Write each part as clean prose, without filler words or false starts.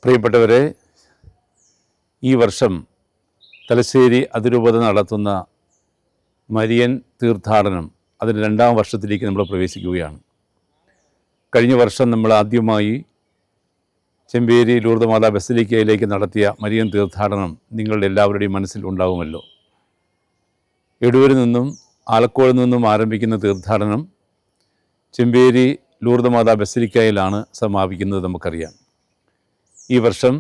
പ്രിയപ്പെട്ടവരെ, ഈ വർഷം തലശ്ശേരി അതിരൂപത നടത്തുന്ന മരിയൻ തീർത്ഥാടനം അതിൻ്റെ 2ാം വർഷത്തിലേക്ക് നമ്മൾ പ്രവേശിക്കുകയാണ്. കഴിഞ്ഞ വർഷം നമ്മൾ ആദ്യമായി ചെമ്പേരി ലൂർദ് മാതാ ബസിലിക്കയിലേക്ക് നടത്തിയ മരിയൻ തീർത്ഥാടനം നിങ്ങളുടെ എല്ലാവരുടെയും മനസ്സിൽ ഉണ്ടാവുമല്ലോ. എടൂരിൽ നിന്നും ആലക്കോട് നിന്നും ആരംഭിക്കുന്ന തീർത്ഥാടനം ചെമ്പേരി ലൂർദ് മാതാ ബസിലിക്കയിലാണ് സമാപിക്കുന്നത്. നമുക്കറിയാം, ഈ വർഷം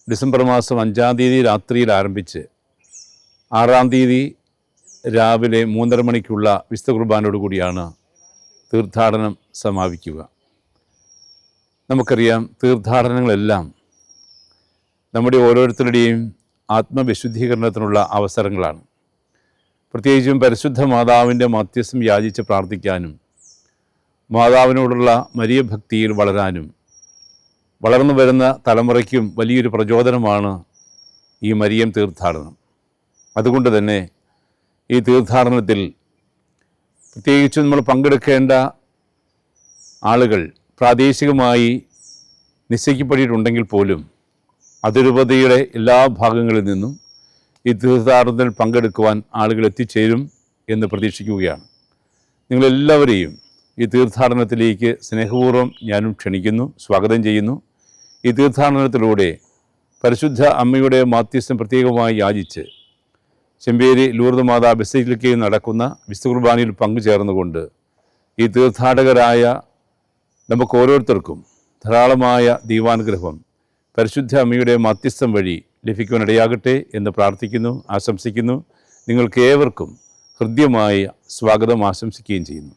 ഡിസംബർ മാസം 5-ാം തീയതി രാത്രിയിൽ ആരംഭിച്ച് 6-ാം തീയതി രാവിലെ 3:30 മണിക്കുള്ള വിശുദ്ധ കുർബാനയോടുകൂടിയാണ് തീർത്ഥാടനം സമാപിക്കുക. നമുക്കറിയാം, തീർത്ഥാടനങ്ങളെല്ലാം നമ്മുടെ ഓരോരുത്തരുടെയും ആത്മവിശുദ്ധീകരണത്തിനുള്ള അവസരങ്ങളാണ്. പ്രത്യേകിച്ചും പരിശുദ്ധ മാതാവിൻ്റെ മധ്യസ്ഥം യാചിച്ച് പ്രാർത്ഥിക്കാനും മാതാവിനോടുള്ള മരിയഭക്തിയിൽ വളരാനും വളർന്നു വരുന്ന തലമുറയ്ക്കും വലിയൊരു പ്രചോദനമാണ് ഈ മരിയൻ തീർത്ഥാടനം. അതുകൊണ്ട് തന്നെ ഈ തീർത്ഥാടനത്തിൽ പ്രത്യേകിച്ചും നമ്മൾ പങ്കെടുക്കേണ്ട ആളുകൾ പ്രാദേശികമായി നിശ്ചയിക്കപ്പെട്ടിട്ടുണ്ടെങ്കിൽ പോലും അതിരൂപതയുടെ എല്ലാ ഭാഗങ്ങളിൽ നിന്നും ഈ തീർത്ഥാടനത്തിൽ പങ്കെടുക്കുവാൻ ആളുകൾ എത്തിച്ചേരും എന്ന് പ്രതീക്ഷിക്കുകയാണ്. നിങ്ങളെല്ലാവരെയും ഈ തീർത്ഥാടനത്തിലേക്ക് സ്നേഹപൂർവ്വം ഞാനും ക്ഷണിക്കുന്നു, സ്വാഗതം ചെയ്യുന്നു. ഈ തീർത്ഥാടനത്തിലൂടെ പരിശുദ്ധ അമ്മയുടെ മാധ്യസ്ഥം പ്രത്യേകമായി യാചിച്ച് ചെമ്പേരി ലൂർദ് മാതാ ബസിലിക്കയിൽ നടക്കുന്ന വിശുദ്ധ കുർബാനയിൽ പങ്കുചേർന്നുകൊണ്ട് ഈ തീർത്ഥാടകരായ നമുക്ക് ഓരോരുത്തർക്കും ധാരാളമായ ദൈവാനുഗ്രഹം പരിശുദ്ധ അമ്മയുടെ മാധ്യസ്ഥം വഴി ലഭിക്കുവാനിടയാകട്ടെ എന്ന് പ്രാർത്ഥിക്കുന്നു, ആശംസിക്കുന്നു. നിങ്ങൾക്ക് ഏവർക്കും ഹൃദ്യമായ സ്വാഗതം ആശംസിക്കുകയും ചെയ്യുന്നു.